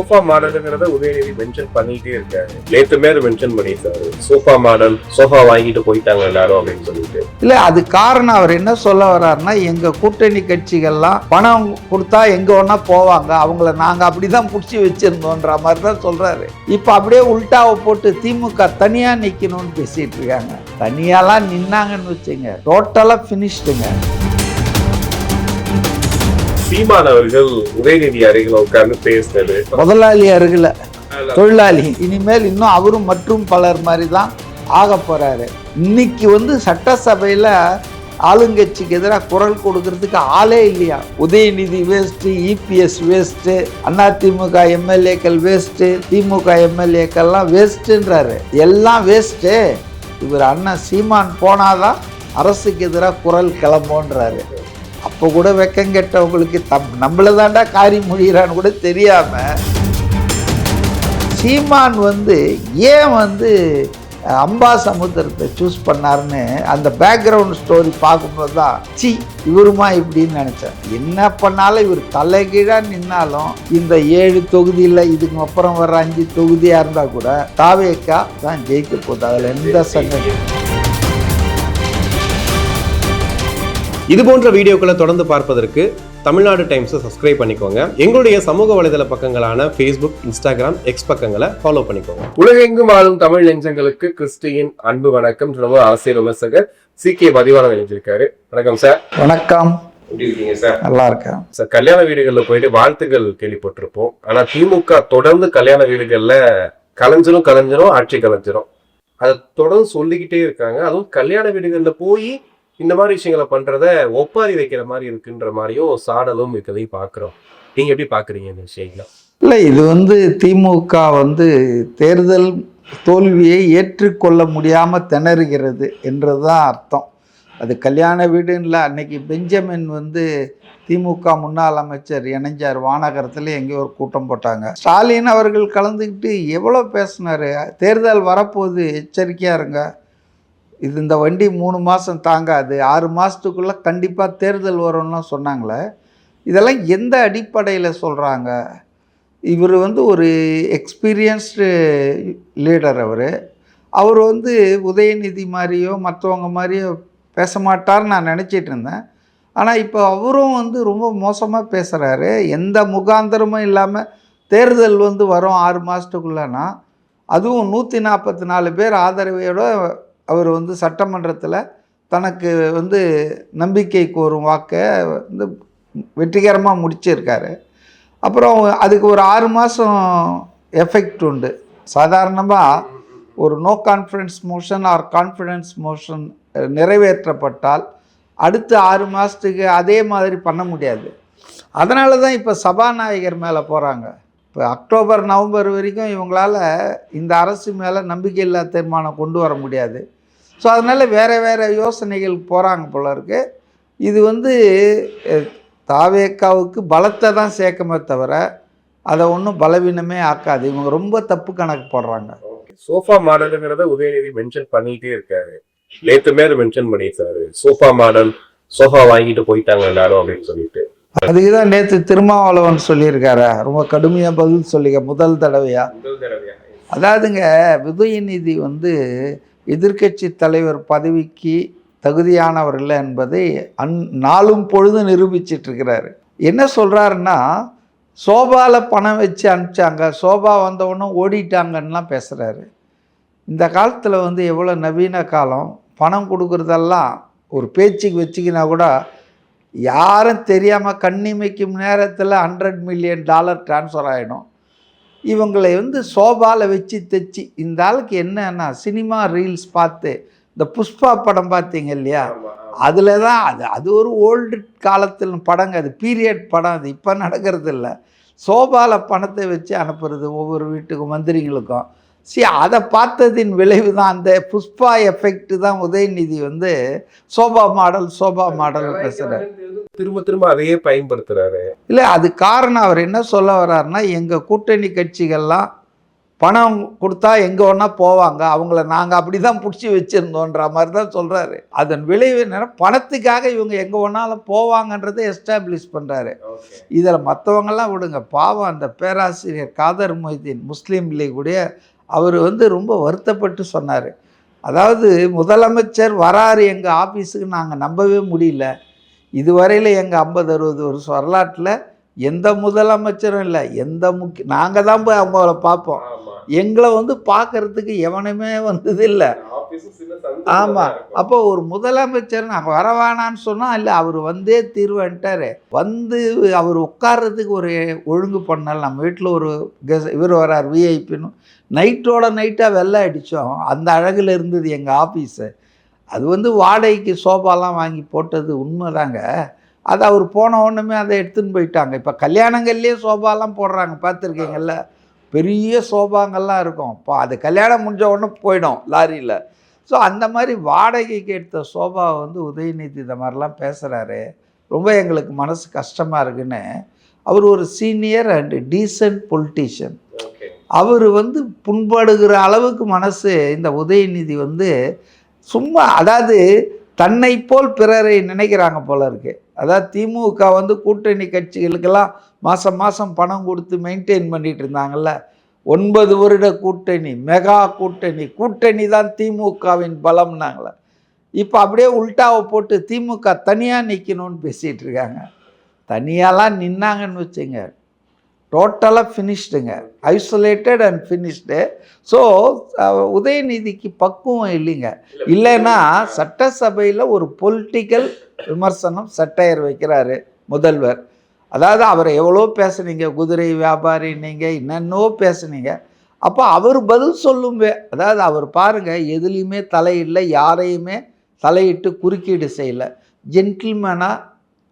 Sofa மாடலுங்கிறத Udhayanidhi mention பண்ணிட்டே இருக்காரு. நேத்துமே அதை மென்ஷன் பண்ணியிருக்காரு. சோஃபா மாடல், சோஃபா வாங்கிட்டு போயிட்டாங்க எல்லாரும் அப்படின்னு சொல்லிட்டு. இல்ல, அது காரணம் அவர் என்ன சொல்ல வர்றாருன்னா, எங்க கூட்டணி கட்சிகள்லாம் பணம் கொடுத்தா எங்க வேணா போவாங்க, அவங்கள நாங்க அப்படிதான் புடிச்சு வச்சிருந்தோன்ற மாதிரி தான் சொல்றாரு. இப்ப அப்படியே உல்டாவை போட்டு திமுக தனியா நிக்கணும்னு பேசிட்டு இருக்காங்க. தனியாலாம் நின்னாங்கன்னு வச்சுங்க, டோட்டலா பினிஷ்டுங்க. சீமான் அவர்கள் உதயநிதி அருகில் உட்கார்ந்து பேசினது, முதலாளி அருகில் தொழிலாளி, இனிமேல் இன்னும் அவரும் மற்றும் பலர் மாதிரி தான் ஆக போறாரு. இன்னைக்கு சட்டசபையில ஆளுங்கட்சிக்கு எதிராக குரல் கொடுக்கறதுக்கு ஆளே இல்லையா. Udhayanidhi waste, EPS waste, AIADMK எம்எல்ஏக்கள் வேஸ்ட்டு, திமுக எம்எல்ஏக்கள்லாம் வேஸ்ட்டுன்றாரு. எல்லாம் வேஸ்ட்டு. இவர் அண்ணன் சீமான் போனாதான் அரசுக்கு எதிராக குரல் கிளம்போன்றாரு. அப்போ கூட வெக்கங்கெட்டவங்களுக்கு நம்மள தாண்டா காரி முடிகிறான்னு கூட தெரியாம சீமான் ஏன் அம்பா சமுத்திரத்தை சூஸ் பண்ணாருன்னு அந்த பேக்ரவுண்ட் ஸ்டோரி பார்க்கும்போது தான் இவருமா இப்படின்னு நினச்சேன். என்ன பண்ணாலும் இவர் தலைகீழாக நின்னாலும் இந்த 7 தொகுதியில் இதுக்கு அப்புறம் வர்ற 5 தொகுதியாக இருந்தால் கூட தாவேக்கா தான் ஜெயிக்க போகுது. அதில் எந்த சங்கதி. இது போன்ற வீடியோக்களை தொடர்ந்து பார்ப்பதற்கு தமிழ்நாடு டைம்ஸை சப்ஸ்கிரைப் பண்ணிக்கோங்க. எங்களுடைய சமூக வலைதள பக்கங்களான ஃபேஸ்புக், இன்ஸ்டாகிராம், எக்ஸ் பக்கங்களை ஃபாலோ பண்ணிக்கோங்க. உலகெங்கும் வாழும் தமிழ் நெஞ்சங்களுக்கு கிறிஸ்டியின் அன்பு வணக்கம். அரசியல் விமர்சகர் CK மதிவாணன் இணைஞ்சிருக்காரு. வணக்கம் சார். வணக்கம். எப்படி இருக்கீங்க சார்? நல்லா இருக்கேன் சார். கல்யாண வீடுகளில் போயிட்டு வாழ்த்துக்கள் கேள்விப்பட்டிருப்போம். ஆனா திமுக தொடர்ந்து கல்யாண வீடுகள்ல கலைஞ்சிரும் ஆட்சி கலைஞ்சிரும் அதை தொடர்ந்து சொல்லிக்கிட்டே இருக்காங்க. அதுவும் கல்யாண வீடுகள்ல போய் இந்த மாதிரி விஷயங்களை பண்றத ஒப்பாரி வைக்கிற மாதிரி இருக்குன்ற மாதிரியும் சாடலும் இருக்கதையும் பாக்குறோம். நீங்க எப்படி பாக்குறீங்க இந்த விஷயங்கள? இல்லை, இது திமுக தேர்தல் தோல்வியை ஏற்றுக்கொள்ள முடியாமல் திணறுகிறது என்றதுதான் அர்த்தம். அது கல்யாண வீடுன்னு இல்லை. அன்னைக்கு பெஞ்சமின் திமுக முன்னாள் அமைச்சர் இணைஞ்சார். வானகரத்தில் எங்கேயோ ஒரு கூட்டம் போட்டாங்க. ஸ்டாலின் அவர்கள் கலந்துக்கிட்டு எவ்வளோ பேசினார். தேர்தல் வரப்போகுது, எச்சரிக்கையாக இருங்க, இந்த வண்டி 3 மாதம் தாங்காது, 6 மாதத்துக்குள்ளே கண்டிப்பாக தேர்தல் வரும்லாம் சொன்னாங்களே. இதெல்லாம் எந்த அடிப்படையில் சொல்கிறாங்க? இவர் ஒரு எக்ஸ்பீரியன்ஸ்டு லீடர். அவர் உதயநிதி மாதிரியோ மற்றவங்க மாதிரியோ பேச மாட்டார்னு நான் நினச்சிட்டு இருந்தேன். ஆனால் இப்போ அவரும் ரொம்ப மோசமாக பேசுகிறாரு. எந்த முகாந்திரமும் இல்லாமல் தேர்தல் வரும் 6 மாதத்துக்குள்ளேனா, அதுவும் 144 பேர் ஆதரவையோட அவர் சட்டமன்றத்தில் தனக்கு நம்பிக்கை கோரும் வாக்கை வெற்றிகரமாக முடிச்சிருக்காரு. அப்புறம் அதுக்கு ஒரு 6 மாதம் எஃபெக்ட் உண்டு. சாதாரணமாக ஒரு no confidence motion or confidence motion நிறைவேற்றப்பட்டால் அடுத்த 6 மாதத்துக்கு அதே மாதிரி பண்ண முடியாது. அதனால தான் இப்போ சபாநாயகர் மேலே போகிறாங்க. இப்போ அக்டோபர் நவம்பர் வரைக்கும் இவங்களால் இந்த அரசு மேலே நம்பிக்கையில்லா தீர்மானம் கொண்டு வர முடியாது. ஸோ அதனால் வேறு யோசனைகள் போகிறாங்க போல இருக்கு. இது தாவேக்காவுக்கு பலத்தை தான் சேர்க்கமே தவிர அதை ஒன்றும் பலவீனமே ஆக்காது. இவங்க ரொம்ப தப்பு கணக்கு போடுறாங்க. சோஃபா மாடலுங்கிறத உதயநிதி மென்ஷன் பண்ணிட்டே இருக்காரு. நேத்துமே அதை மென்ஷன் பண்ணியிருக்காரு. சோஃபா மாடல், சோஃபா வாங்கிட்டு போயிட்டாங்க எல்லாரும் அப்படின்னு சொல்லிட்டு. அதுக்கு தான் நேற்று திருமாவளவன் சொல்லியிருக்காரு. ரொம்ப கடுமையாக பதில் சொல்லிக்க முதல் தடவையா. அதாவதுங்க, உதயநிதி எதிர்க்கட்சி தலைவர் பதவிக்கு தகுதியானவர் இல்லை என்பதை நாளும் பொழுதும் நிரூபிச்சிட்ருக்கிறாரு. என்ன சொல்கிறாருன்னா, சோபாவில் பணம் வச்சு அனுப்பிச்சாங்க, சோபா வந்தவொன்னும் ஓடிட்டாங்கன்னெலாம் பேசுகிறாரு. இந்த காலத்தில் எவ்வளோ நவீன காலம். பணம் கொடுக்குறதெல்லாம் ஒரு பேச்சுக்கு வச்சுக்கினா கூட யாரும் தெரியாமல் கண்ணிமைக்கும் நேரத்தில் $100 மில்லியன் ட்ரான்ஸ்ஃபர் ஆகிடும். இவங்களை சோபாவில் வச்சு தைச்சி, இந்த ஆளுக்கு என்னன்னா சினிமா ரீல்ஸ் பார்த்து, இந்த புஷ்பா படம் பார்த்தீங்க இல்லையா, அதில் தான் அது ஒரு ஓல்டு காலத்தில் படங்க, அது பீரியட் படம், அது இப்போ நடக்கிறது இல்லை. சோபாவில் பணத்தை வச்சு அனுப்புறது ஒவ்வொரு வீட்டுக்கும் மந்திரிங்களுக்கும். அதை பார்த்ததின் விளைவு தான் அந்த புஷ்பா எஃபெக்ட் தான் உதயநிதி சோபா மாடல் பேசுகிறார். திரும்ப அதையே பயன்படுத்துறாரு. இல்லை, அது காரணம் அவர் என்ன சொல்ல வர்றாருன்னா, எங்கள் கூட்டணி கட்சிகள்லாம் பணம் கொடுத்தா எங்கே வேணா போவாங்க, அவங்கள நாங்கள் அப்படி தான் பிடிச்சி வச்சுருந்தோன்ற மாதிரி தான் சொல்கிறாரு. அதன் விளைவு என்னென்னா பணத்துக்காக இவங்க எங்கே வேணாலும் போவாங்கன்றதை எஸ்டாப்ளிஷ் பண்ணுறாரு. இதில் மற்றவங்கெல்லாம் விடுங்க, பாவம் அந்த பேராசிரியர் காதர் மொய்தீன் முஸ்லீம் லீகுடைய அவர் ரொம்ப வருத்தப்பட்டு சொன்னார். அதாவது முதலமைச்சர் வராரு எங்கள் ஆஃபீஸுக்கு நாங்கள் நம்பவே முடியல. இதுவரையில் எங்கள் 50-60 வருஷம் வரலாற்றில் எந்த முதலமைச்சரும் இல்லை, எந்த நாங்கள் தான் போய் அவங்கள பார்ப்போம், எங்களை பார்க்கறதுக்கு எவனுமே வந்தது இல்லை. ஆமாம், அப்போ ஒரு முதலமைச்சர் நாங்கள் வரவானான்னு சொன்னால் இல்லை, அவர் வந்தே தீர்வுன்ட்டார். அவர் உட்கார்றதுக்கு ஒரு ஒழுங்கு பண்ணால், நம்ம வீட்டில் ஒரு இவர் வரார் விஐபின்னு நைட்டோட நைட்டாக வெள்ளை அடித்தோம். அந்த அழகில் இருந்தது எங்கள் ஆஃபீஸு. அது வாடகைக்கு சோஃபாலாம் வாங்கி போட்டது உண்மைதாங்க. அது அவர் போன உடனே அதை எடுத்துன்னு போயிட்டாங்க. இப்போ கல்யாணங்கள்லேயே சோஃபாலாம் போடுறாங்க, பார்த்துருக்கீங்கல்ல, பெரிய சோஃபாங்கள்லாம் இருக்கும். இப்போ அது கல்யாணம் முடிஞ்ச உடனே போயிடும் லாரியில். ஸோ அந்த மாதிரி வாடகைக்கு எடுத்த சோஃபா உதயநிதி இந்த மாதிரிலாம் பேசுகிறாரு, ரொம்ப எங்களுக்கு மனசு கஷ்டமாக இருக்குன்னு. அவர் ஒரு சீனியர் அண்டு டீசன்ட் பொலிட்டீஷியன். அவர் புண்படுகிற அளவுக்கு மனசு இந்த உதயநிதி சும்மா, அதாவது தன்னை போல் பிறரை நினைக்கிறாங்க போல இருக்கு. அதாவது திமுக கூட்டணி கட்சிகளுக்கெல்லாம் மாதம் மாதம் பணம் கொடுத்து மெயின்டைன் பண்ணிகிட்டு இருந்தாங்கல்ல, 9 வருட கூட்டணி, மெகா கூட்டணி தான் திமுகவின் பலம்னாங்களே. இப்போ அப்படியே உல்டாவை போட்டு திமுக தனியாக நிற்கணும்னு பேசிகிட்டு இருக்காங்க. தனியாலாம் நின்னாங்கன்னு வச்சுங்க, டோட்டலாக ஃபினிஷ்டுங்க, ஐசோலேட்டட் அண்ட் ஃபினிஷ்டு. ஸோ உதயநிதிக்கு பக்குவம் இல்லைங்க. இல்லைன்னா சட்டசபையில் ஒரு பொலிட்டிக்கல் விமர்சனம் சட்டையர் வைக்கிறாரு முதல்வர். அதாவது அவரை எவ்வளோ பேசுனீங்க, குதிரை வியாபாரி நீங்கள் என்னென்னோ பேசுனீங்க, அப்போ அவர் பதில் சொல்லும்பே. அதாவது அவர் பாருங்கள், எதுலேயுமே தலையில்லை, யாரையுமே தலையிட்டு குறுக்கீடு செய்யலை, ஜென்டில்மேனாக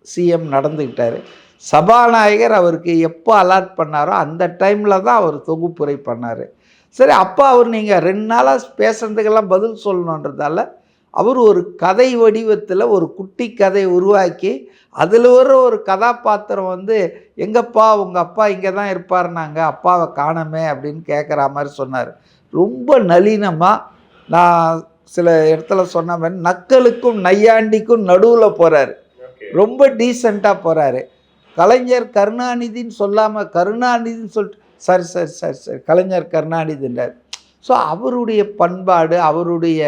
சிஎம் நடந்துக்கிட்டார். சபாநாயகர் அவருக்கு எப்போ அலாட் பண்ணாரோ அந்த டைமில் தான் அவர் தொகுப்புரை பண்ணார். சரி, அப்போ அவர் நீங்கள் 2 நாளாக பேசுகிறதுக்கெல்லாம் பதில் சொல்லணுன்றதால அவர் ஒரு கதை வடிவத்தில் ஒரு குட்டி கதை உருவாக்கி அதில் ஒரு கதாபாத்திரம் எங்கப்பா உங்கள் அப்பா இங்கே தான் இருப்பார்னாங்க, அப்பாவை காணமே அப்படின்னு கேட்குற மாதிரி சொன்னார். ரொம்ப நளினமாக, நான் சில இடத்துல சொன்ன மாதிரி நக்கலுக்கும் நையாண்டிக்கும் நடுவில் போகிறாரு, ரொம்ப டீசெண்டாக போகிறாரு. கலைஞர் கருணாநிதின்னு சொல்லாமல் கருணாநிதின்னு சொல்லிட்டு சரி கலைஞர் கருணாநிதின்றார். ஸோ அவருடைய பண்பாடு, அவருடைய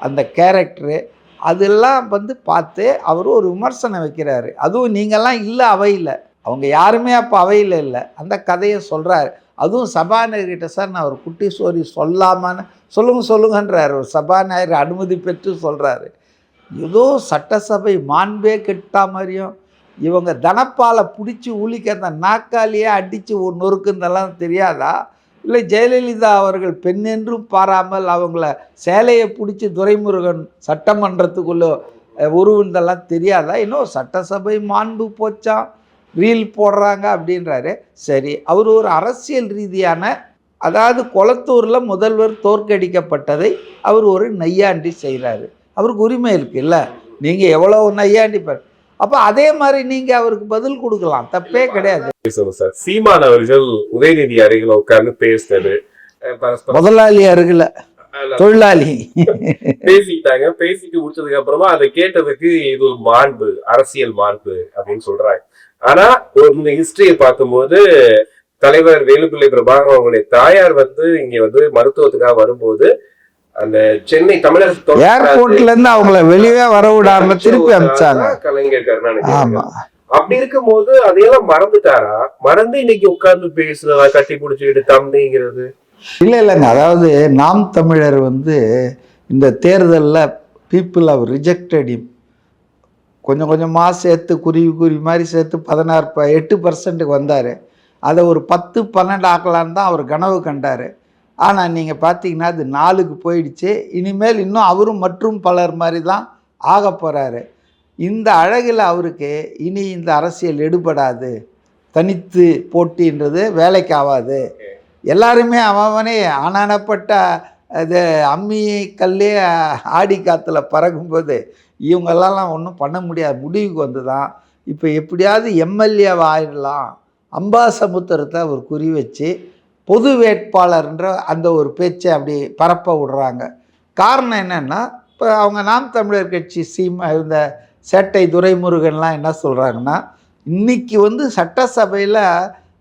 அந்த கேரக்டரு அதெல்லாம் பார்த்து அவர் ஒரு விமர்சனம் வைக்கிறாரு. அதுவும் நீங்கள்லாம் இல்லை அவையில், அவங்க யாருமே அப்போ அவையில் இல்லை, அந்த கதையை சொல்கிறாரு. அதுவும் சபாநாயகர்கிட்ட, சார் நான் ஒரு குட்டி ஸ்டோரி சொல்லாமான்னு சொல்லுங்கன்றார். ஒரு சபாநாயகர் அனுமதி பெற்று சொல்கிறாரு. ஏதோ சட்டசபை மாண்பே கெட்டா மாதிரியும், இவங்க தனப்பாலை பிடிச்சி உளிக்க அந்த நாக்காலியே அடித்து ஒரு நொறுக்குந்தெல்லாம் தெரியாதா? இல்லை ஜெயலலிதா அவர்கள் பெண்ணென்றும் பாராமல் அவங்கள சேலையை பிடிச்சி துரைமுருகன் சட்டமன்றத்துக்குள்ளே உருவுந்தெல்லாம் தெரியாதா? இன்னும் சட்டசபை மாண்பு போச்சான், ரீல் போடுறாங்க அப்படின்றாரு. சரி, அவர் ஒரு அரசியல் ரீதியான, அதாவது கொளத்தூரில் முதல்வர் தோற்கடிக்கப்பட்டதை அவர் ஒரு நையாண்டி செய்கிறாரு. அவருக்கு உரிமை இருக்குல்ல, நீங்கள் எவ்வளோ நையாண்டி அப்போ அதே மாதிரி நீங்கள் அவருக்கு பதில் கொடுக்கலாம், தப்பே கிடையாது. சார், சீமான் அவர்கள் உதயநிதி அருகில் உட்கார்ந்து பேசுறது, முதலாளி அருகில் தொழிலாளி பேசிட்டாங்க. பேசிட்டு முடிச்சதுக்கு அப்புறமா அதை கேட்டதுக்கு இது ஒரு மாண்பு, அரசியல் மாண்பு அப்படின்னு சொல்றாங்க. ஆனா ஒரு ஹிஸ்டரியை பார்க்கும்போது தலைவர் வேலுப்பிள்ளை பிரபாகர் அவங்களுடைய தாயார் இங்க மருத்துவத்துக்காக வரும்போது அந்த சென்னை தமிழக ஏர்போர்ட்ல இருந்து அவங்கள வெளியே வர விடாம திருப்பி அனுப்பிச்சாங்க கலைஞர் கருணாநிதி. அப்படி இருக்கும் போது அதையெல்லாம் மறந்துட்டாரா? மறந்து இன்னைக்கு உட்கார்ந்து பேசுறதா, கட்டி பிடிச்சிட்டு தம்பிங்கிறது இல்லைங்க. அதாவது நாம் தமிழர் இந்த தேர்தலில் பீப்புள் ஹவ் ரிஜெக்டட் ஹிம். கொஞ்சம் கொஞ்சமாக சேர்த்து குருவி மாதிரி சேர்த்து 8% வந்தார். அதை ஒரு 10-12 ஆக்கலான்னு தான் அவர் கனவு கண்டார். ஆனால் நீங்கள் பார்த்தீங்கன்னா அது 4க்கு போயிடுச்சு. இனிமேல் இன்னும் அவரும் மற்றும் பலர் மாதிரி தான் ஆக போகிறாரு. இந்த அழகில் அவருக்கு இனி இந்த அரசியல் எடுபடாது, தனித்து போட்டின்றது வேலைக்கு ஆகாது. எல்லாருமே அவனே ஆனானப்பட்ட அது அம்மி கல்லே ஆடி காற்றுல பறக்கும்போது இவங்கெல்லாம் ஒன்றும் பண்ண முடியாது முடிவுக்கு தான் இப்போ எப்படியாவது எம்எல்ஏவை ஆயிடலாம். அம்பாசமுத்திரத்தை அவர் குறி வச்சு பொது வேட்பாளர்ன்ற அந்த ஒரு பேச்சை அப்படி பரப்ப விடுறாங்க. காரணம் என்னென்னா, இப்போ அவங்க நாம் தமிழர் கட்சி இந்த சேட்டை துரைமுருகன்லாம் என்ன சொல்கிறாங்கன்னா, இன்றைக்கி வந்து சட்டசபையில்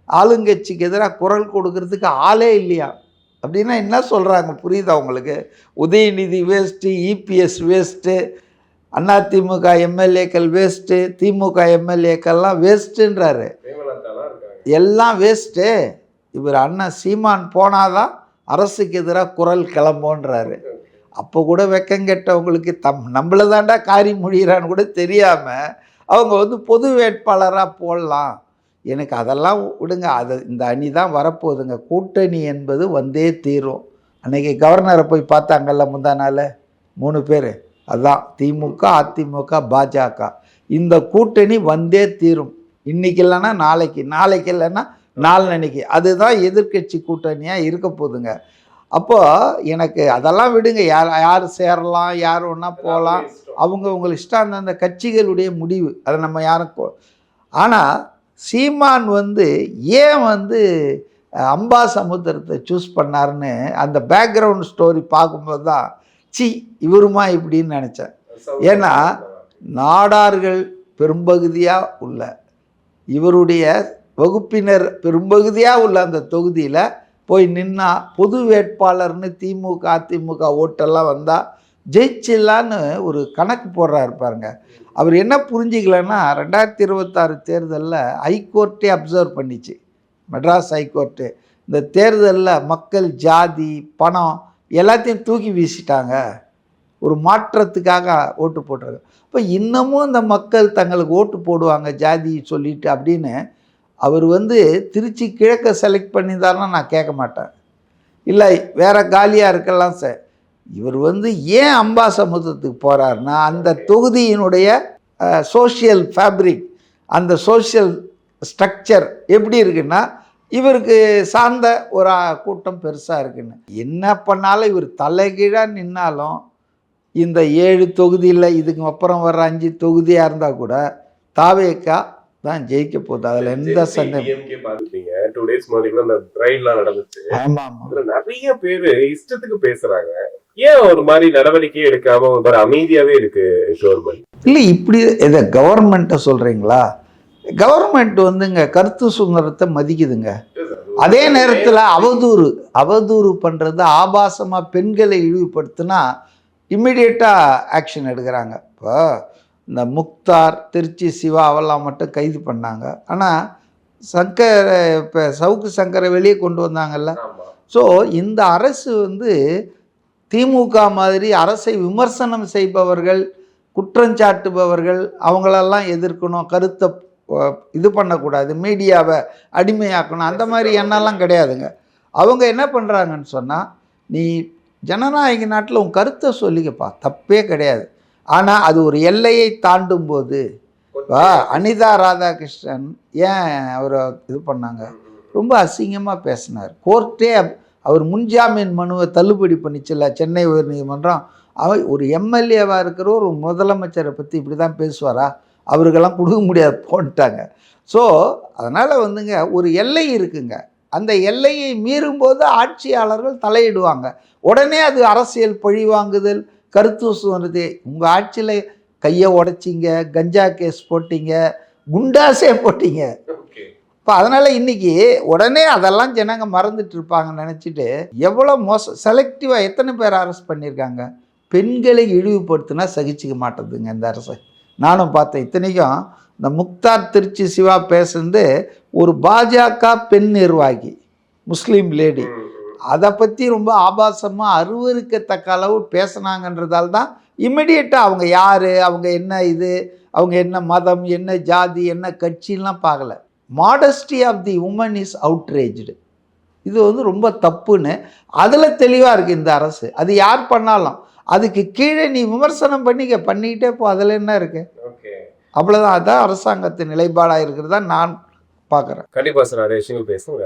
ஆளுங்கட்சிக்கு எதிராக குரல் கொடுக்கறதுக்கு ஆளே இல்லையா அப்படின்னா என்ன சொல்கிறாங்க புரியுதா உங்களுக்கு? Udhayanidhi waste, EPS waste, AIADMK எம்எல்ஏக்கள் வேஸ்ட்டு, திமுக எம்எல்ஏக்கள்லாம் வேஸ்ட்டுன்றாரு. எல்லாம் வேஸ்ட்டு. இவர் அண்ணன் சீமான் போனாதான் அரசுக்கு எதிராக குரல் கிளம்போன்றாரு. அப்போ கூட வெக்கங்கெட்டவங்களுக்கு நம்மள தாண்டா காரி முடிகிறான்னு கூட தெரியாமல் அவங்க வந்து பொது வேட்பாளராக போடலாம். எனக்கு அதெல்லாம் விடுங்க, இந்த அணி தான் வரப்போகுதுங்க. கூட்டணி என்பது வந்தே தீரும். அன்றைக்கி கவர்னரை போய் பார்த்தாங்கல்ல முந்தா நாள் 3 பேர், அதுதான் திமுக, அதிமுக, பாஜக. இந்த கூட்டணி வந்தே தீரும். இன்றைக்கி இல்லைன்னா நாளைக்கு, நாளைக்கு இல்லைன்னா நாளன்னைக்கு. அதுதான் எதிர்க்கட்சி கூட்டணியாக இருக்க போகுதுங்க. அப்போது எனக்கு அதெல்லாம் விடுங்க, யார் சேரலாம், யார் ஒன்றா போகலாம், உங்களுக்கு இஷ்டம். அந்தந்த கட்சிகளுடைய முடிவு, அதை நம்ம யாரும். ஆனால் சீமான் வந்து ஏன் வந்து அம்பாசமுத்திரத்தை சூஸ் பண்ணாருன்னு அந்த பேக்ரவுண்ட் ஸ்டோரி பார்க்கும்போது தான் இவருமா இப்படின்னு நினச்சேன். ஏன்னா நாடார்கள் பெரும்பகுதியாக உள்ள இவருடைய வகுப்பினர் பெரும்பகுதியாக உள்ள அந்த தொகுதியில் போய் நின்னா பொது வேட்பாளர்னு திமுக அதிமுக ஓட்டெல்லாம் வந்தால் ஜெயிச்சிடலான்னு ஒரு கணக்கு போடுறாரு பாருங்க. அவர் என்ன புரிஞ்சிக்கலன்னா, 2026 தேர்தலில் ஹைகோர்ட்டே அப்சர்வ் பண்ணிச்சு, மெட்ராஸ் ஹைகோர்ட்டு. இந்த தேர்தலில் மக்கள் ஜாதி பணம் எல்லாத்தையும் தூக்கி வீசிட்டாங்க, ஒரு மாற்றத்துக்காக ஓட்டு போட்டுருங்க. இப்போ இன்னமும் இந்த மக்கள் தங்களுக்கு ஓட்டு போடுவாங்க ஜாதி சொல்லிட்டு அப்படின்னு அவர் வந்து திருச்சி கிழக்க செலக்ட் பண்ணியிருந்தாருன்னா நான் கேட்க மாட்டேன். இல்லை வேறு காலியாக இருக்கலாம் சார். இவர் வந்து ஏன் அம்பாசமுத்திரத்துக்கு போகிறாருன்னா, அந்த தொகுதியினுடைய சோஷியல் ஃபேப்ரிக், அந்த சோஷியல் ஸ்ட்ரக்சர் எப்படி இருக்குன்னா, இவருக்கு சார்ந்த ஒரு கூட்டம் பெருசாக இருக்குன்னு. என்ன பண்ணாலும் இவர் தலைகீழாக நின்னாலும் இந்த 7 தொகுதியில் இதுக்கு அப்புறம் வர்ற 5 தொகுதியாக இருந்தால் கூட தாவேக்கா தான் ஜெயிக்க போகுது. அதில் எந்த சந்தேகம். 2 days முன்னாடி அந்த ட்ரைன்லாம் நடந்துச்சு. நிறைய பேர் இஷ்டத்துக்கு பேசுறாங்க. ஏன் ஒரு மாதிரி நடவடிக்கை எடுக்காம ஒரு அமைதியாவே இருக்கு கவர்மெண்ட்? இல்லை இப்படி இதை கவர்மெண்ட்டை சொல்கிறீங்களா? கவர்மெண்ட் வந்துங்க கருத்து சுதந்திரத்தை மதிக்குதுங்க. அதே நேரத்தில் அவதூறு பண்ணுறது, ஆபாசமாக பெண்களை இழிவுபடுத்தினா இம்மிடியேட்டாக ஆக்ஷன் எடுக்கிறாங்க. இப்போ இந்த முக்தார், திருச்சி சிவா அவெல்லாம் மட்டும் கைது பண்ணாங்க. ஆனால் இப்போ சவுக்கு சங்கரை வெளியே கொண்டு வந்தாங்கல்ல. ஸோ இந்த அரசு வந்து திமுக மாதிரி அரசை விமர்சனம் செய்பவர்கள், குற்றஞ்சாட்டுபவர்கள் அவங்களெல்லாம் எதிர்க்கணும், கருத்தை இது பண்ணக்கூடாது, மீடியாவை அடிமையாக்கணும், அந்த மாதிரி எண்ணெல்லாம் கிடையாதுங்க. அவங்க என்ன பண்ணுறாங்கன்னு சொன்னால், நீ ஜனநாயக நாட்டில் உன் கருத்தை சொல்லிக்கப்பா, தப்பே கிடையாது. ஆனால் அது ஒரு எல்லையை தாண்டும் போது அனிதா ராதாகிருஷ்ணன் ஏன் அவரை இது பண்ணாங்க, ரொம்ப அசிங்கமாக பேசினார். கோர்ட்டே அவர் முன்ஜாமீன் மனுவை தள்ளுபடி பண்ணிச்சில்ல சென்னை உயர்நீதிமன்றம். ஒரு எம்எல்ஏவாக இருக்கிற ஒரு முதலமைச்சரை பற்றி இப்படி தான் பேசுவாரா, அவருக்கெல்லாம் கொடுக்க முடியாது போன்ட்டாங்க. ஸோ அதனால் வந்துங்க ஒரு எல்லை இருக்குங்க. அந்த எல்லையை மீறும்போது ஆட்சியாளர்கள் தலையிடுவாங்க. உடனே அது அரசியல் பழிவாங்குதல், கருத்து சுதந்திரத்தை. உங்கள் ஆட்சியில் கையை உடைச்சிங்க, கஞ்சா கேஸ் போட்டிங்க, குண்டாசே போட்டிங்க. இப்போ அதனால் இன்றைக்கி உடனே அதெல்லாம் ஜனங்க மறந்துட்டு இருப்பாங்கன்னு நினச்சிட்டு எவ்வளோ செலக்டிவாக எத்தனை பேர் அரெஸ்ட் பண்ணியிருக்காங்க. பெண்களை இழிவுபடுத்தினா சகிச்சிக்க மாட்டேதுங்க இந்த அரசு. நானும் பார்த்தேன். இத்தனைக்கும் இந்த முக்தார் திருச்சி சிவா பேசுனது ஒரு பாஜக பெண் நிர்வாகி, முஸ்லீம் லேடி, அதை பற்றி ரொம்ப ஆபாசமாக அருவருக்கத்தக்க அளவு பேசுனாங்கன்றதால் தான் இம்மிடியேட்டாக அவங்க யார், அவங்க என்ன இது, அவங்க என்ன மதம், என்ன ஜாதி, என்ன கட்சிலாம் பார்க்கல. Modesty of the woman is outraged. இது வந்து ரொம்ப தப்புன்னு அதில் தெளிவாக இருக்குது இந்த அரசு. அது யார் பண்ணாலும் அதுக்கு கீழே நீ விமர்சனம் பண்ணிக்கிட்டே போ, அதில் என்ன இருக்குது, அவ்வளோதான். அதுதான் அரசாங்கத்தின் நிலைப்பாடாக இருக்கிறதா நான் பார்க்குறேன். கண்டிப்பாக சார், நிறைய விஷயங்கள் பேசுவோம்.